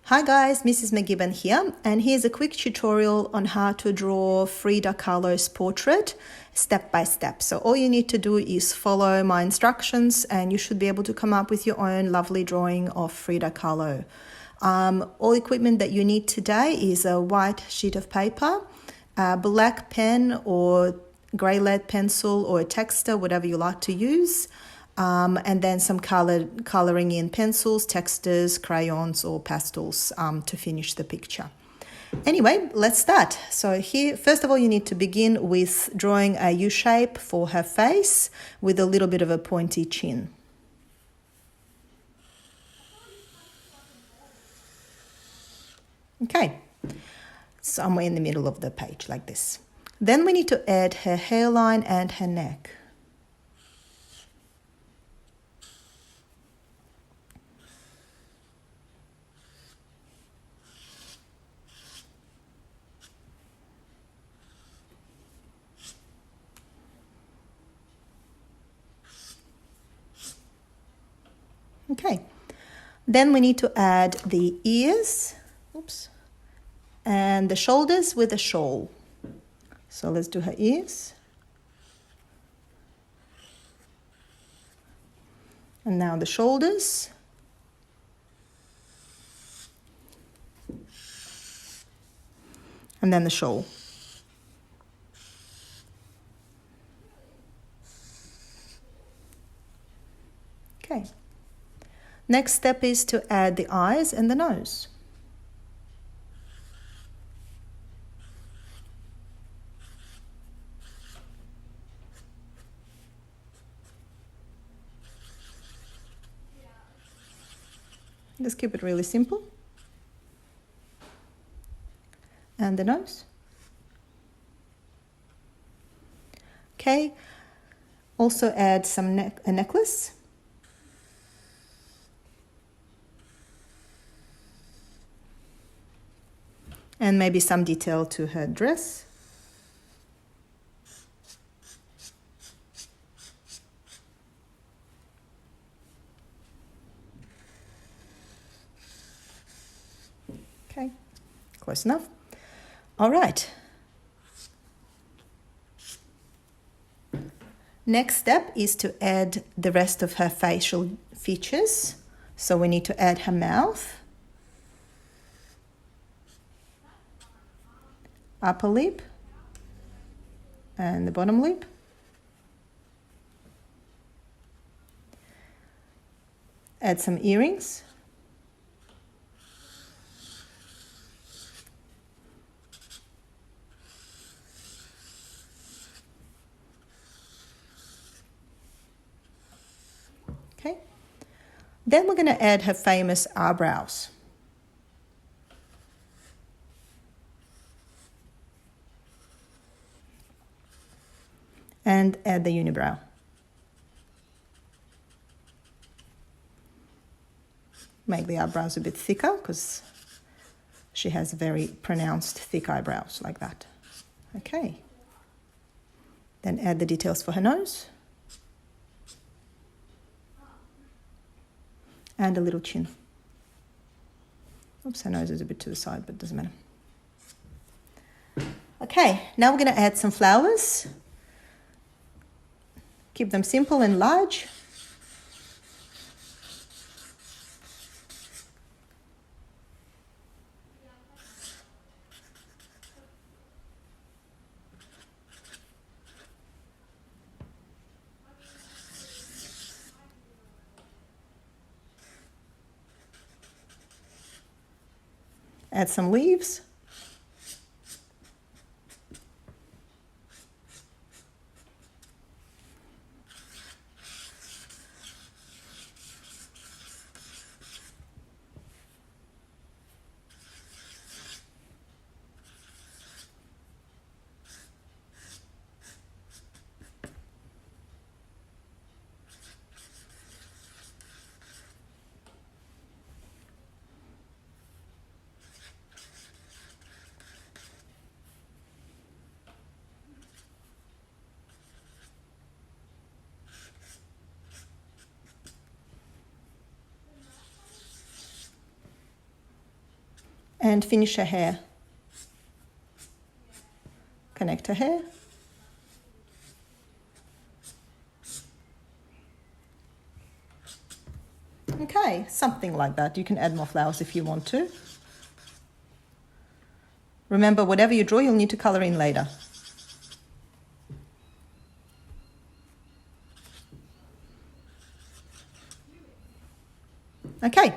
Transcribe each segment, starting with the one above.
Hi guys, Mrs. McGibbon here, and here's a quick tutorial on how to draw Frida Khalo's portrait step by step. So all you need to do is follow my instructions and you should be able to come up with your own lovely drawing of Frida Khalo. All equipment that you need today is a white sheet of paper, a black pen or grey lead pencil or a texter, whatever you like to use. And then some colouring in pencils, textures, crayons or pastels to finish the picture. Anyway, let's start. So here, first of all, you need to begin with drawing a U shape for her face with a little bit of a pointy chin. Okay, somewhere in the middle of the page like this. Then we need to add her hairline and her neck. Okay, then we need to add the ears, and the shoulders with a shawl. So let's do her ears. And now the shoulders. And then the shawl. Okay. Next step is to add the eyes and the nose. Just keep it really simple. And the nose. Okay. Also add a necklace. And maybe some detail to her dress. Okay, close enough. All right. Next step is to add the rest of her facial features. So we need to add her mouth, upper lip, and the bottom lip. Add some earrings. Okay. Then we're going to add her famous eyebrows. And add the unibrow. Make the eyebrows a bit thicker because she has very pronounced thick eyebrows like that. Okay. Then add the details for her nose. And a little chin. Oops, her nose is a bit to the side, but it doesn't matter. Okay, now we're going to add some flowers. Keep them simple and large. Add some leaves. and finish her hair. Connect her hair. Okay, something like that. You can add more flowers if you want to. Remember, whatever you draw, you'll need to color in later. Okay,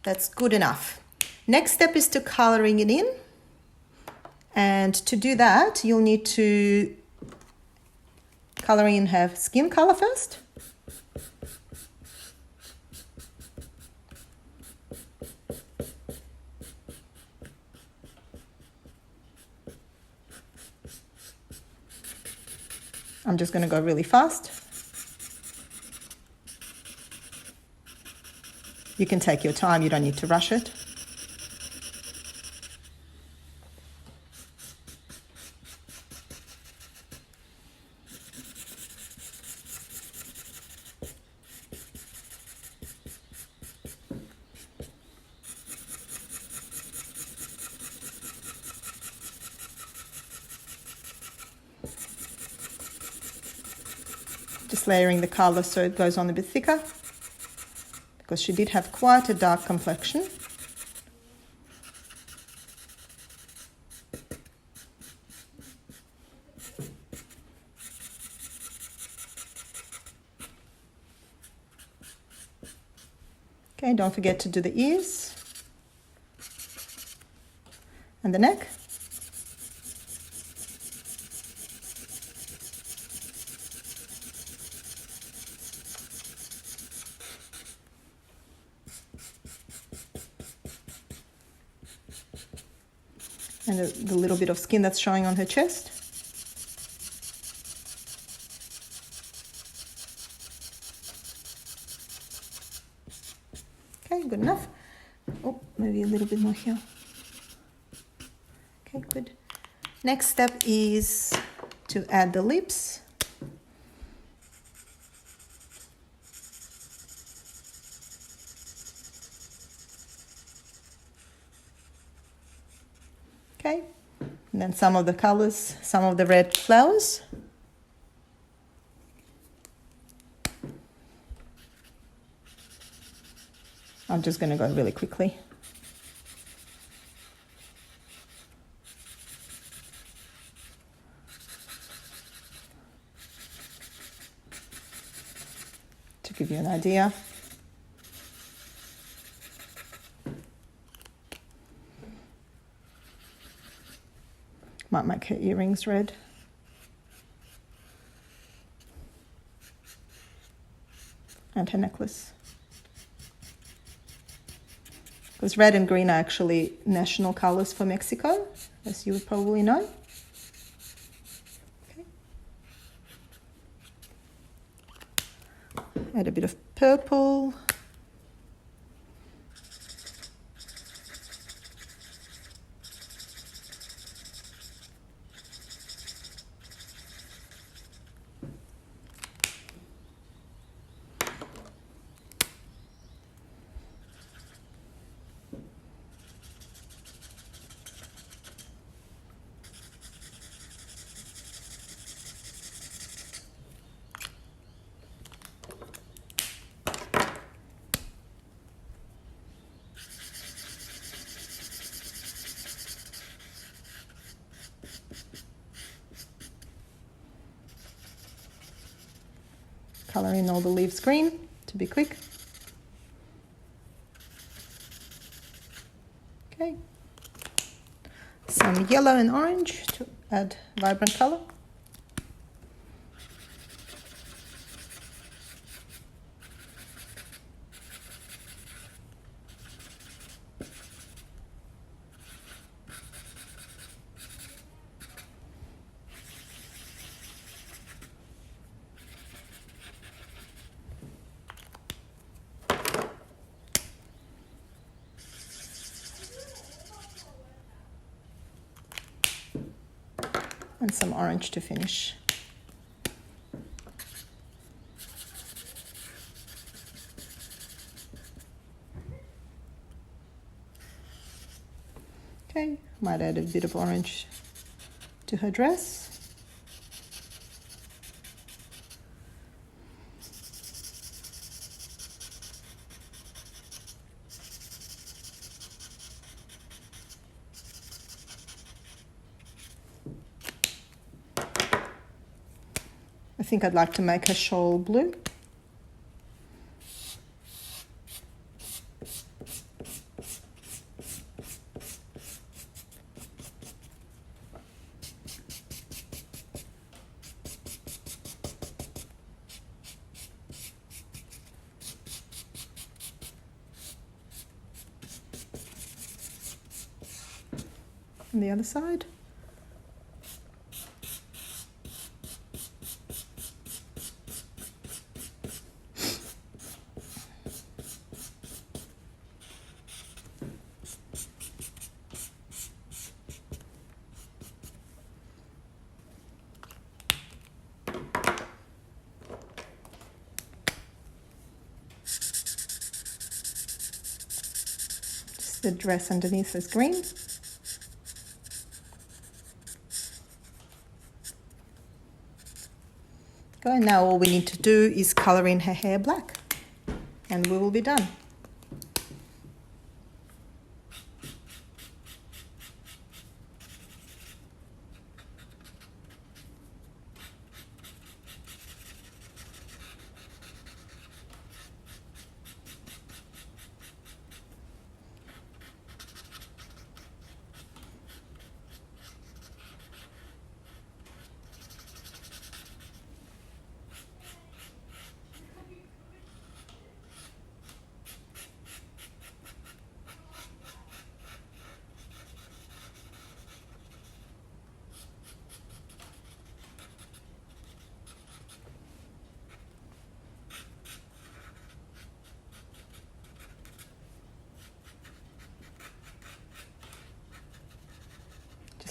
that's good enough. Next step is to coloring it in. And to do that, you'll need to color in her skin color first. I'm just going to go really fast. You can take your time, you don't need to rush it. Just layering the colour so it goes on a bit thicker, because she did have quite a dark complexion. Okay, don't forget to do the ears and the neck. And the little bit of skin that's showing on her chest. Okay, good enough. Oh, maybe a little bit more here. Okay, good. Next step is to add the lips. Okay, and then some of the colors, some of the red flowers. I'm just going to go really quickly. To give you an idea. Might make her earrings red. And her necklace. Because red and green are actually national colors for Mexico, as you would probably know. Okay. Add a bit of purple. Color in all the leaves green to be quick. Okay. Some yellow and orange to add vibrant color. And some orange to finish. Okay, might add a bit of orange to her dress. I think I'd like to make her shawl blue. On the other side. Just the dress underneath is green. Okay, now all we need to do is colour in her hair black and we will be done.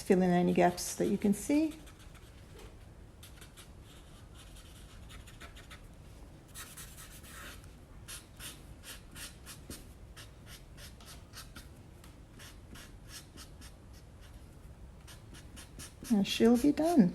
Fill in any gaps that you can see. And she'll be done.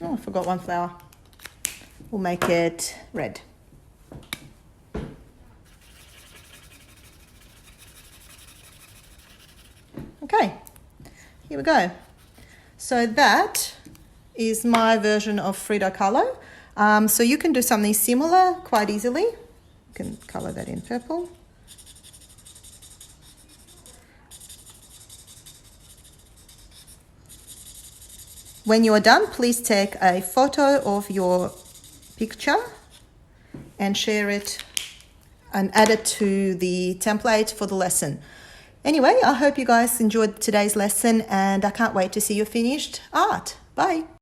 Oh, I forgot one flower. We'll make it red. Okay, here we go. So that is my version of Frida Khalo. So you can do something similar quite easily. You can colour that in purple. When you are done, please take a photo of your picture and share it and add it to the template for the lesson. Anyway, I hope you guys enjoyed today's lesson and I can't wait to see your finished art. Bye.